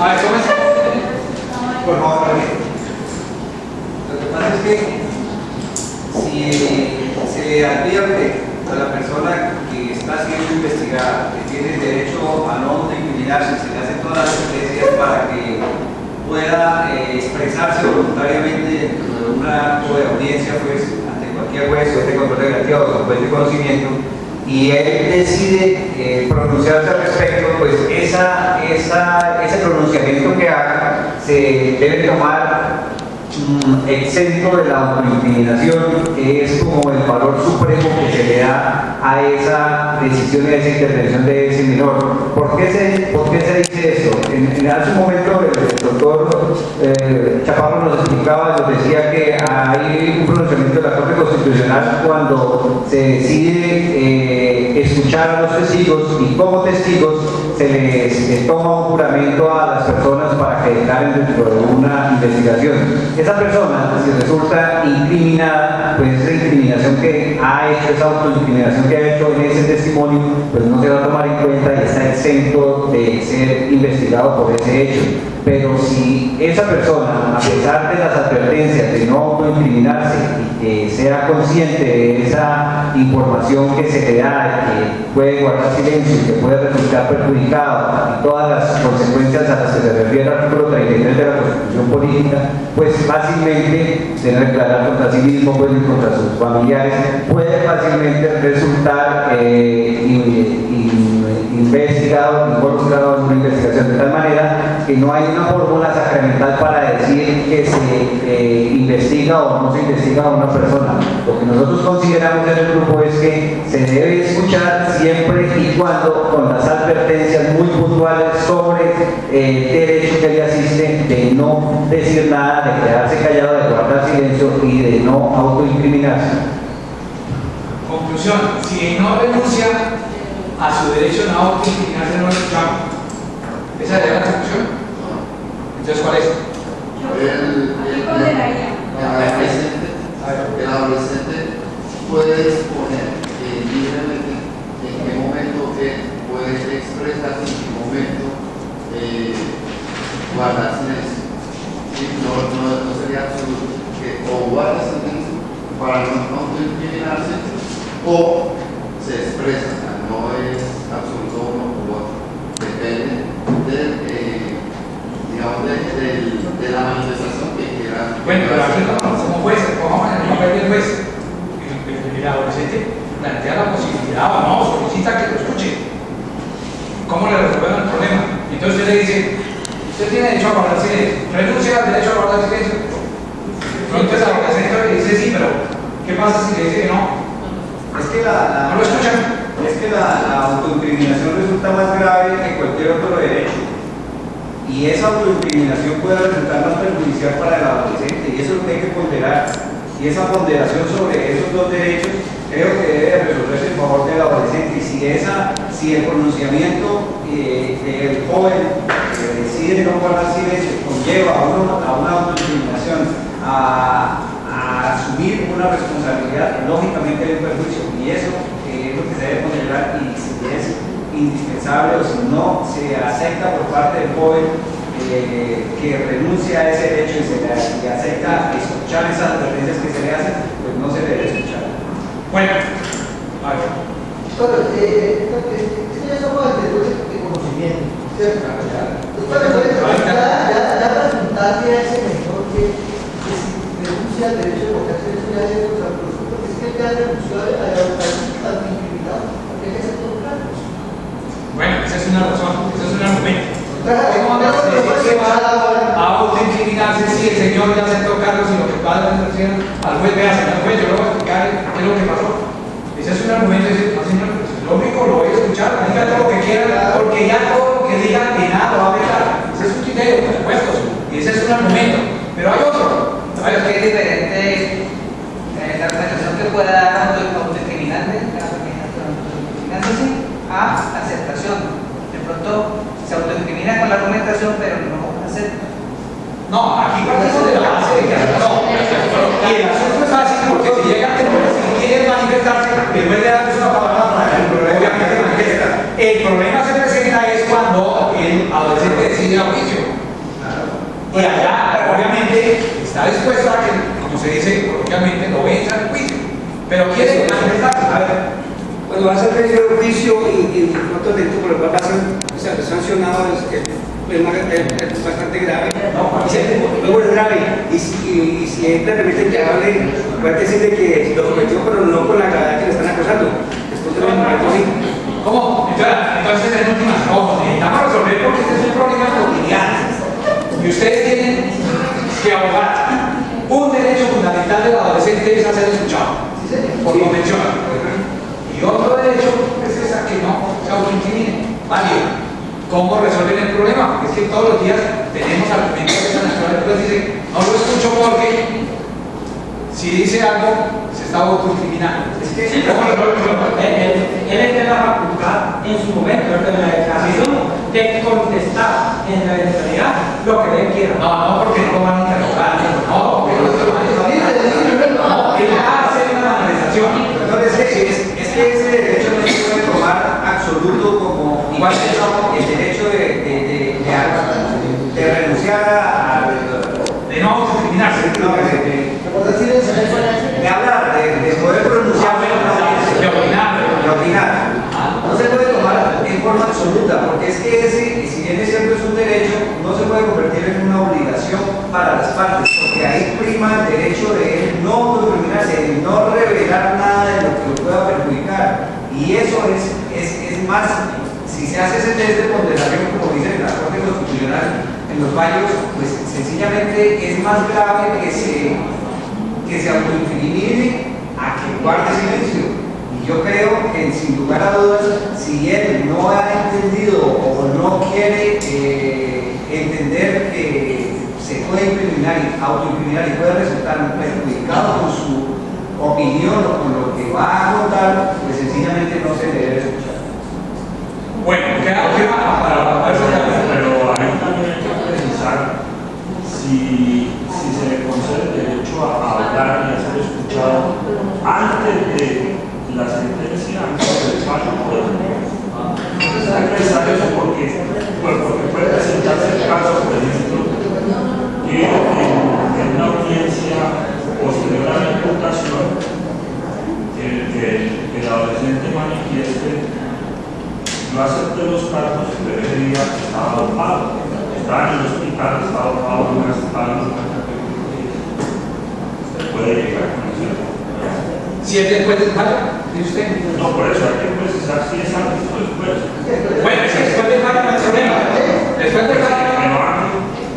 A ver, ¿cómo es? Por favor, lo que pasa es que si se advierte a la persona que está siendo investigada que tiene derecho a no autoincriminarse, se le hacen todas las advertencias para que pueda expresarse voluntariamente dentro de un acto de audiencia, pues, ante cualquier juez o de control legislativo o juez de conocimiento, y él decide pronunciarse al respecto, pues ese pronunciamiento que haga se debe tomar exento de la autoincriminación, que es como el valor supremo que se le da a esa decisión y a esa intervención de ese menor. ¿Por qué se dice esto? Hace un momento el doctor Chaparro nos explicaba, nos decía que hay un pronunciamiento de la Corte Constitucional cuando se decide escuchar a los testigos, y como testigos se les toma un juramento a las personas para que declaren dentro de una investigación. Esa persona, si resulta incriminada, pues esa incriminación que ha hecho, esa autoincriminación que ha hecho en ese testimonio, pues no se va a tomar en cuenta y está exento de ser investigado por ese hecho. Pero si esa persona, a pesar de las advertencias de no autoincriminarse y que sea consciente de esa información que se le da, que puede guardar silencio y que puede resultar perjudicado, y todas las consecuencias a las que se refiere el artículo 33 de la Constitución Política, pues fácilmente se declarar contra sí mismo, pues, y contra sus familiares, puede fácilmente resultar investigado, involucrado en una investigación, de tal manera que no hay una fórmula sacramental para decir que se investiga o no se investiga a una persona. Lo que nosotros consideramos en el grupo es que se debe escuchar siempre y cuando con las advertencias muy puntuales sobre el derecho que le asiste de no decir nada, de quedarse callado, de guardar silencio y de no autoincriminarse. Conclusión: si no renuncia a su derecho a no autoincriminarse, no lo escuchamos. ¿Esa sería la conclusión? Entonces, ¿cuál es? El adolescente puede exponer libremente en qué momento él puede expresarse, en qué momento guardar silencio. No sería absoluto que o guarda silencio para no autoincriminarse o se expresa. No es absoluto uno u otro. Depende de la manifestación que quiera. Bueno, pero aquí como juez, cojamos en el papel del juez. El adolescente plantea la posibilidad o no, solicita que lo escuche. ¿Cómo le resolvemos el problema? Entonces usted le dice: usted tiene derecho a guardar silencio, renuncia al derecho a guardar silencio. Entonces el adolescente le dice: sí, pero ¿qué pasa si le dice que no? Es que ¿No lo escuchan? Es que la autoincriminación resulta más grave que cualquier otro derecho, y esa autoincriminación puede resultar más perjudicial para el adolescente, y eso es lo que hay que ponderar. Y esa ponderación sobre esos dos derechos creo que debe resolverse en favor del adolescente. Y si el pronunciamiento del joven que decide no guardar silencio conlleva a una autoincriminación, a asumir una responsabilidad, lógicamente hay un perjuicio, y eso es lo que se debe ponderar. Y si es indispensable o si no se acepta por parte del joven que renuncia a ese derecho y acepta escuchar esas advertencias que se le hacen, pues no se debe escuchar. Bueno, a ver. Ya somos de conocimiento, ¿cierto? Ya preguntarle a ese menor que si renuncia al derecho de votar, eso ya es otra cosa, porque es que él ya renunció a la votación incriminado, porque hay que ser todo claro. Bueno, esa es una razón, ese es un argumento. ¿Cómo a autoincriminarse si el señor ya aceptó cargos y lo que va a decir al juez: vea, señor juez, yo le voy a explicar qué es lo que pasó? Ese es un argumento de decir: no, señor, pues es lógico, lo voy a escuchar, diga todo lo que quiera, porque ya todo lo que diga de nada lo va a afectar. Ese es un criterio, por supuesto, y ese es un argumento. Pero hay otro. Pero es que es diferente la organización que pueda dar autoincriminante, a aceptación. De pronto se autoincrimina con la argumentación, pero no acepta. No, aquí partimos de la base de que no. Y el asunto es fácil, porque si llega a tener, si quiere manifestarse, después de darle una palabra para el problema que se manifiesta. El problema se presenta es cuando el adolescente decide a juicio. Y allá, obviamente, está dispuesto a que, como se dice coloquialmente, lo venza en el juicio. Pero quiere manifestarse. A ver. Cuando va a ser vencido el juicio y el otro delito por el cual va a ser sancionado es bastante grave. Luego es grave. Y si él le permite que hable, puede decirle que lo cometió, pero no con la gravedad que le están acusando. Después de los momentos, sí. ¿Cómo? Entonces, en últimas, ojo, necesitamos resolver porque este es un problema cotidiano. Y ustedes tienen que abogar. Un derecho fundamental del adolescente es a ser escuchado, por convención. Y otro derecho es a que no se autoincrimine. Válido. ¿Cómo resolver el problema? Porque es que todos los días tenemos argumentos de esa naturaleza. Entonces dice, no lo escucho porque si dice algo, se está autoincriminando. Sí, él tiene la facultad en su momento, en la declaración, de contestar en la eventualidad lo que él quiera. No, porque no lo van a interrogar. No, porque no lo van a interrogar. No, él va a hacer una manifestación. Entonces, es que ese derecho no se puede tomar absoluto como igual el derecho de renunciar de no autoincriminarse. De hablar, de poder pronunciar, de opinar. No se puede tomar en forma absoluta, porque es que ese, si bien es cierto, es un derecho, no se puede convertir en una obligación para las partes, porque ahí prima el derecho de él no autoincriminarse, de no revelar nada de lo que lo pueda perjudicar. Y eso es más, si se hace ese test de ponderación, como dice la Corte Constitucional en los fallos, pues sencillamente es más grave que se autoincrimine a que guarde silencio. Y yo creo que sin lugar a dudas, si él no ha entendido o no quiere entender que se puede incriminar y autoincriminar y puede resultar perjudicado con su opinión o con lo que va a contar, pues sencillamente no se le debe escuchar. Bueno, queda para pero a mí también hay que precisar si se le concede el derecho a hablar y a ser escuchado antes de la sentencia, antes del fallo, por ejemplo. Hay que precisar eso porque puede presentarse el caso, por ejemplo, que en una audiencia posterior a la imputación, el adolescente manifieste: yo acepté los cargos, pero ese día estaba dopado, estaba en el hospital, estaba dopado en una espalda. Puede llegar con eso. Si es después del fallo, dice usted. No, por eso hay que precisar si es antes o después. Bueno, es que después del fallo no hay problema. Después del fallo.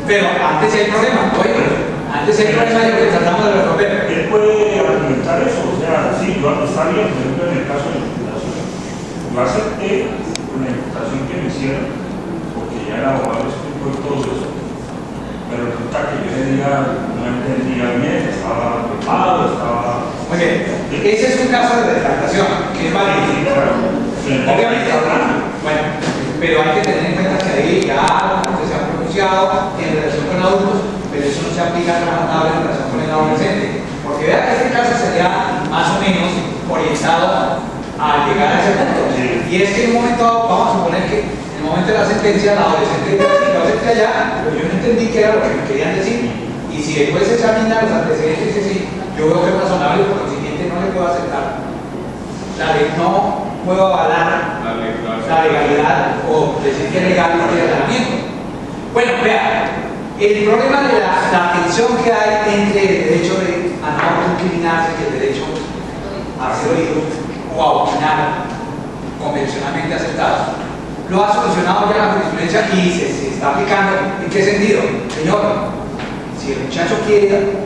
Pero antes hay problema. Oye, antes hay problema y lo que tratamos de resolver. Él puede argumentar eso, o sea, sí, yo está bien, por ejemplo, en el caso de la imputación. Yo acepté la imputación que me hicieron, porque ya el abogado explicó todo eso. Pero resulta que yo ese día no entendía bien, estaba preocupado, estaba... Muy bien, ese es un caso de retractación, que es válido. Sí, claro. Obviamente, bueno, pero hay que tener en cuenta que ahí ya se ha pronunciado en relación con adultos, pero eso no se aplica en relación con el adolescente. Porque vea que este caso sería más o menos orientado a llegar a ese punto. Y es que en un momento, vamos a suponer que en el momento de la sentencia, el adolescente dice así, yo acepté allá, pero yo no entendí qué era lo que me querían decir. Y si después se examina los antecedentes, dice sí, yo veo que es razonable, por lo siguiente no le puedo aceptar. No puedo avalar la legalidad o decir que es legal el tratamiento. Bueno, vea, el problema de la tensión que hay entre el derecho a no autoincriminarse y el derecho a ser oído o a opinar convencionalmente aceptado, lo ha solucionado ya la jurisprudencia y se está aplicando. ¿En qué sentido? Señor, si el muchacho quiere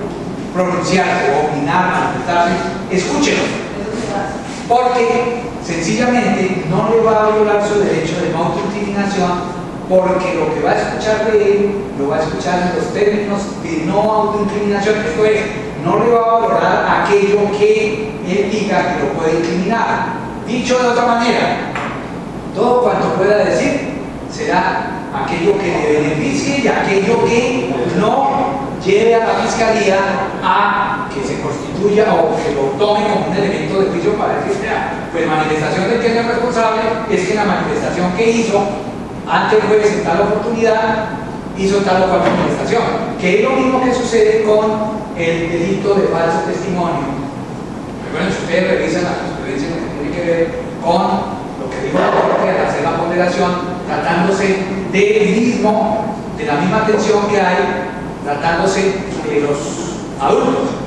pronunciarse o opinar, manifestarse, escúchelo. Porque sencillamente no le va a violar su derecho de no autoincriminación, porque lo que va a escuchar de él lo va a escuchar en los términos de no autoincriminación. Esto es, no le va a valorar aquello que él diga que lo puede incriminar. Dicho de otra manera, todo cuanto pueda decir será aquello que le beneficie y aquello que no lleve a la fiscalía a que se constituya o que lo tome como un elemento de juicio para que sea. Pues manifestación de que es el responsable es que la manifestación que hizo ante el juez en tal oportunidad hizo tal o cual manifestación, que es lo mismo que sucede con el delito de falso testimonio. Recuerden, si ustedes revisan la jurisprudencia que tiene que ver con lo que dijo la Corte al hacer la ponderación, tratándose de la misma tensión que hay, tratándose de los adultos,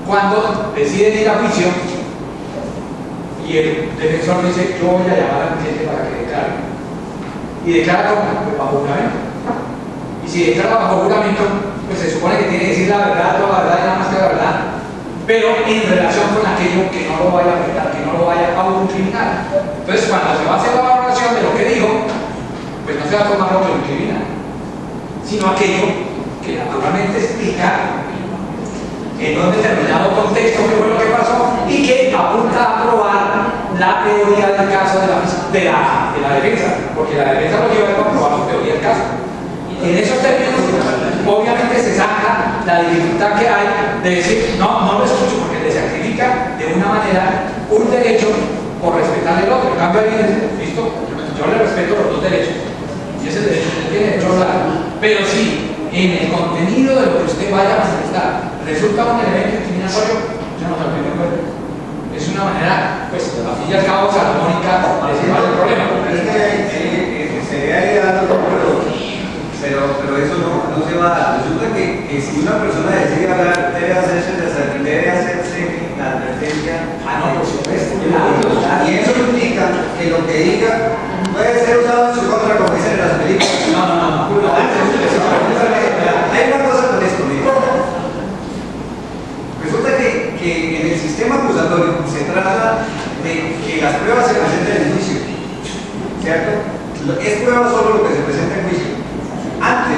cuando deciden ir a juicio y el defensor dice: yo voy a llamar al cliente para que declare, y declara bajo juramento. Y si declara bajo juramento, pues se supone que tiene que decir la verdad, toda la verdad y nada más que la verdad, pero en relación con aquello que no lo vaya a afectar, que no lo vaya a autoincriminar. Entonces, cuando se va a hacer la valoración de lo que dijo, pues no se va a tomar lo que lo incrimina, sino aquello que naturalmente explica en un determinado contexto qué fue lo que pasó y que apunta a probar la teoría del caso de la defensa, porque la defensa lo lleva a comprobar su teoría del caso. Y en esos términos, obviamente se saca la dificultad que hay de decir: no lo escucho, porque le sacrifica de una manera un derecho por respetar el otro. En cambio, ahí dice: listo, yo le respeto los dos derechos, y ese derecho tiene derecho a hablar. Pero si en el contenido de lo que usted vaya a manifestar resulta un elemento incriminatorio, ya no se puede. Es una manera, pues, a fin y al cabo, salomónica de llevar el problema. Es que sería ideal, pero eso no se va a dar. Resulta que si una persona decide hablar, debe hacerse la advertencia. No, por supuesto. Y eso implica que lo que diga puede ser usado en su contra, como dicen en las películas. No. Hay una cosa con esto, mire. Resulta que en el sistema acusatorio se trata de que las pruebas se presenten en juicio, ¿cierto? Es prueba solo lo que se presenta en juicio. Antes,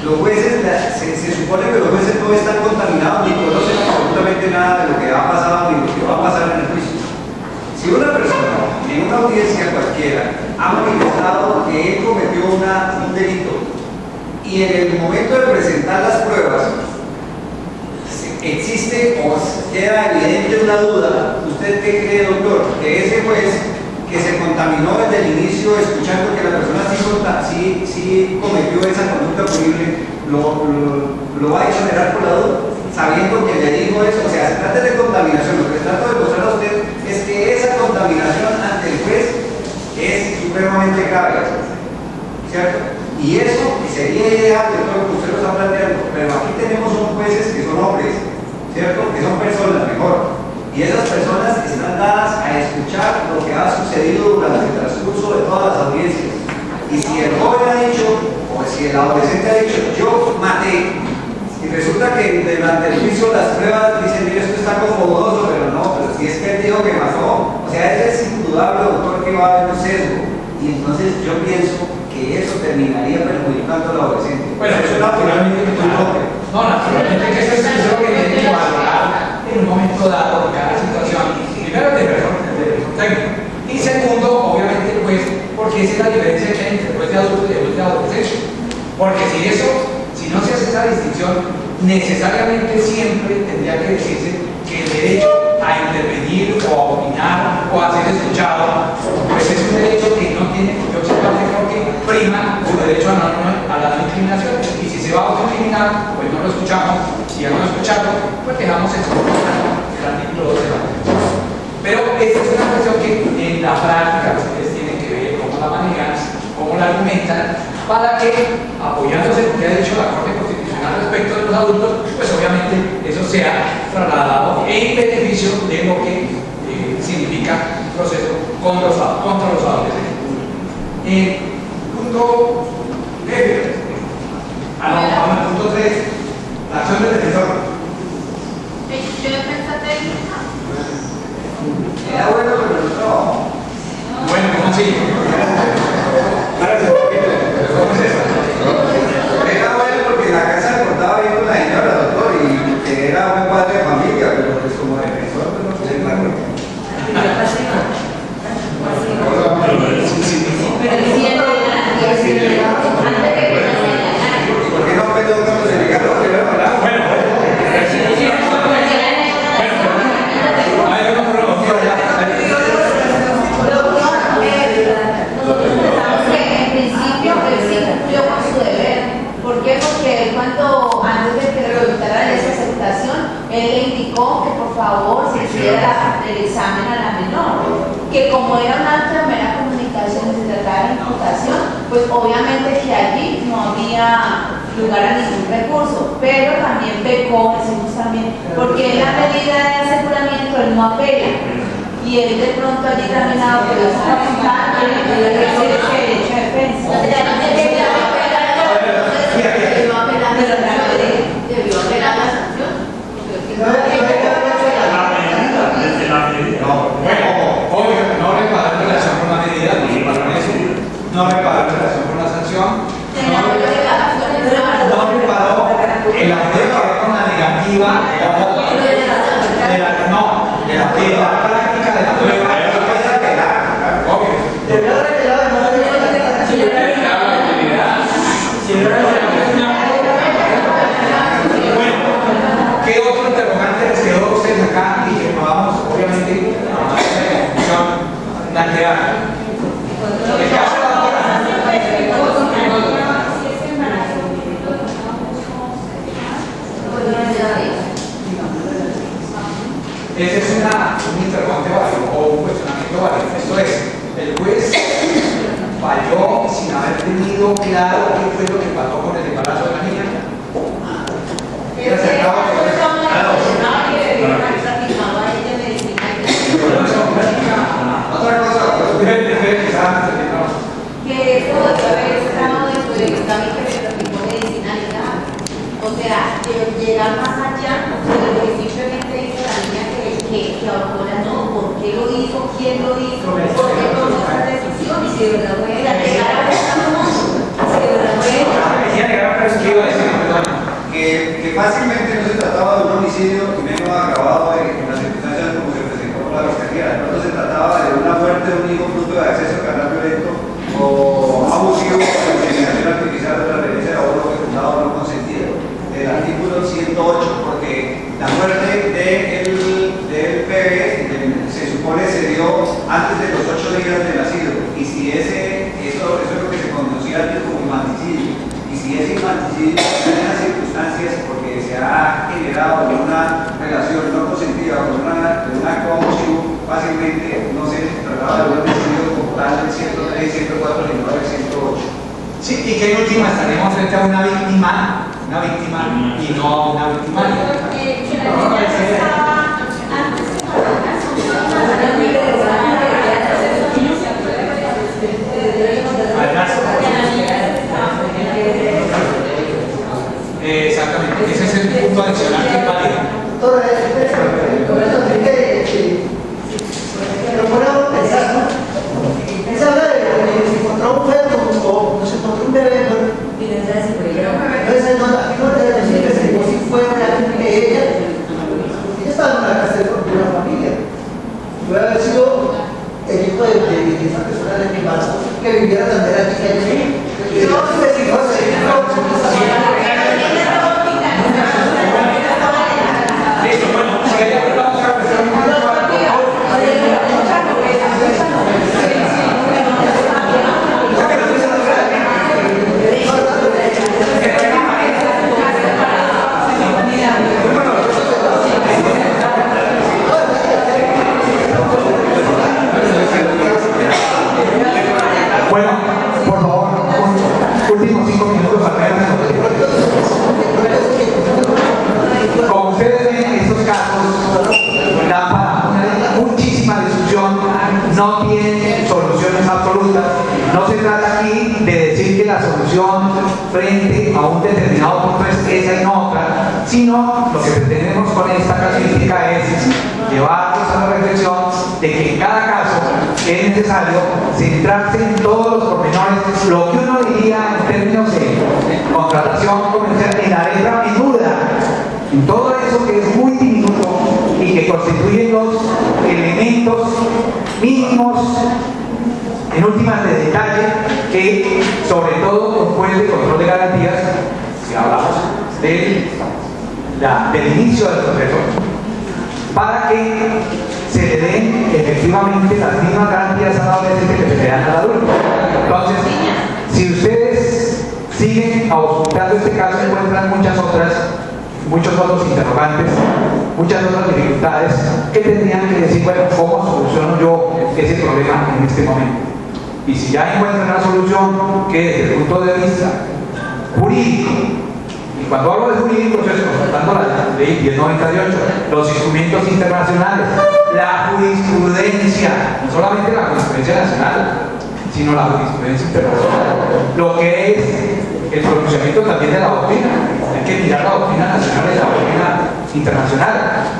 los jueces, se supone que los jueces no están contaminados ni conocen absolutamente nada de lo que ha pasado ni lo que va a pasar en el juicio. Si una persona en una audiencia cualquiera ha manifestado que él cometió un delito y en el momento de presentar las pruebas existe o queda evidente una duda, ¿usted qué cree, doctor? Que ese juez que se contaminó desde el inicio escuchando que la persona sí cometió esa conducta punible, lo va a exonerar por la duda, sabiendo que le dijo eso. O sea, se trata de contaminación. Lo que trato de mostrar a usted es que esa contaminación ante el juez es supremamente grave, ¿cierto? Y eso sería ideal de todo lo que usted lo está planteando, pero aquí tenemos jueces que son hombres, ¿cierto? Que son personas, mejor. Y esas personas están dadas a escuchar lo que ha sucedido durante el transcurso de todas las audiencias. Y si el joven ha dicho, o si el adolescente ha dicho: yo maté, y resulta que durante el juicio las pruebas dicen: mire, esto está como dudoso, pero no, pero si es que él dijo que mató, o sea, es indudable, doctor, que va a haber un sesgo. Y entonces yo pienso que eso terminaría perjudicando al adolescente. Bueno, eso naturalmente que no, naturalmente que eso es lo que tiene que valorar en un momento dado de cada situación. Primero, de persona técnico. Y segundo, obviamente, el juez, porque esa es la diferencia que hay entre el juez de adulto y el juez de adolescencia. Porque si no se hace esa distinción, necesariamente siempre tendría que decirse que el derecho a intervenir o a opinar o a ser escuchado, pues es un derecho que no tiene, yo creo que prima su derecho a la no discriminación. Y si se va a autoincriminar, pues no lo escuchamos. Si ya no lo escuchamos, pues dejamos el artículo 2 de la Constitución. Pero esta es una cuestión que en la práctica ustedes tienen que ver cómo la manejan, cómo la argumentan, para que, apoyándose en lo que ha dicho la Corte Constitucional respecto de los adultos, pues obviamente eso sea trasladado en beneficio de lo que significa un proceso contra los adolescentes. Punto F. Punto 3. La acción del defensor. Era bueno, pero no trabajo. Bueno, ¿cómo así? Era bueno porque la casa se portaba bien con la señora, doctor, y que era un padre de familia, pero pues como defensor, pues no sé, claro. Pero ¿Por qué? Porque él cuando, antes de que realizara esa aceptación, él le indicó que por favor se hiciera el examen a la menor, que como era una enfermera comunicación y se trataba de imputación, pues obviamente que allí no había lugar a ningún recurso, pero también pecó, decimos también, porque en la medida de aseguramiento él no apela, y él de pronto allí también ha podido capacitar y le ejercer ese derecho de defensa. La medida. Obvio, no reparar en relación con la medida, no reparar eso, no reparar en relación con la sanción, no reparó el aumento que ve con la negativa de la práctica de la prueba. ¿Qué otro interrogante les quedó a ustedes acá y que podamos, obviamente, a manera de confusión, plantear? El caso de la ese es un interrogante válido o un cuestionamiento válido. Esto es, el juez falló sin haber tenido claro qué fue lo que pasó con el embarazo de la niña. Otra cosa, que esto debe haber estado dentro del trámite de medicinalidad. O sea, llegar más allá de lo que simplemente dice la niña que ahora no, ¿por qué lo hizo? ¿Quién lo hizo? ¿Por qué tomó esa decisión? Y si de verdad puede llegar a esta mundo, si de verdad puede que fácilmente no se trataba de un homicidio y menos agravado en las circunstancias como se presentó por la fiscalía. No se trataba de una muerte de un hijo fruto de acceso a carnal violento o abusivo o inseminación artificial de la violencia de abuelo fecundado o no consentido. El artículo 108, porque la muerte del bebé se supone se dio antes de los 8 días de nacido. Y si eso es lo que se conocía antes como infanticidio. Y si ese infanticidio en las circunstancias porque se ha generado una relación no consentida con un acto abusivo, fácilmente no se trataba de un homicidio como tal del 103, 104, sino del 108. Sí, y que en última estaremos frente a una víctima y no a una victimaria. Exactamente, ese es el punto adicional que es válido. Esa habla de que se encontró un feto o se encontró un bebé, entonces aquí no debe decir que se si fue realmente ella estaba en una casa de una familia. Puede haber sido el hijo de esa persona de mi embarazo que viviera también aquí en el no Listo, bueno, si hay alguna otra cuestión, bueno, por favor, últimos 5 minutos al menos. Como ustedes ven, estos casos dan para muchísima discusión, no tienen soluciones absolutas. No se trata aquí de decir que la solución frente a un determinado punto es esa y no otra, sino lo que pretendemos con esta casuística es llevarnos a la reflexión de que en cada caso es necesario centrarse en todos los pormenores, lo que uno diría en términos de contratación comercial, en la letra menuda, en todo eso que es muy diminuto y que constituye los elementos mínimos, en últimas de detalle, que sobre todo con juez de control de garantías, si hablamos del inicio del proceso, para que se le den efectivamente las mismas garantías al adolescente que se le dan al adulto. Entonces, si ustedes siguen auscultando este caso encuentran muchos otros interrogantes, muchas otras dificultades que tendrían que decir, bueno, ¿cómo soluciono yo ese problema en este momento? Y si ya encuentran una solución que desde el punto de vista jurídico, y cuando hablo de jurídico, es consultando la ley 1098, los instrumentos internacionales, la jurisprudencia, no solamente la jurisprudencia nacional, sino la jurisprudencia internacional, lo que es el pronunciamiento también de la doctrina. Hay que mirar la doctrina nacional y la doctrina internacional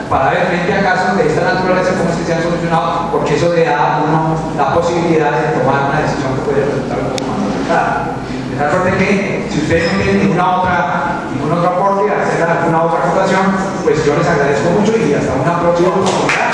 para ver frente a casos de esta naturaleza cómo es que se han solucionado, porque eso le da a uno la posibilidad de tomar una decisión que puede resultar un poco más complicada. De tal suerte que si ustedes no tienen ningún otro aporte a hacer alguna otra acotación, pues yo les agradezco mucho y hasta una próxima oportunidad.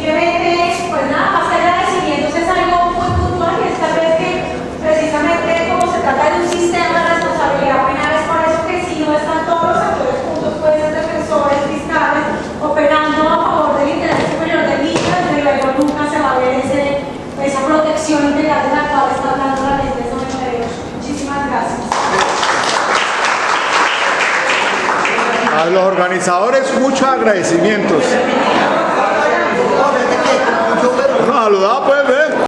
Simplemente, pues nada, más que agradecimientos es algo muy puntual y es tal vez que precisamente como se trata de un sistema de responsabilidad penal, es por eso que si no están todos los actores juntos, pueden ser defensores, fiscales, operando a favor del interés superior del niño, desde luego nunca se va a ver esa protección integral de la cual está hablando la ley de 98. Muchísimas gracias. A los organizadores, muchos agradecimientos.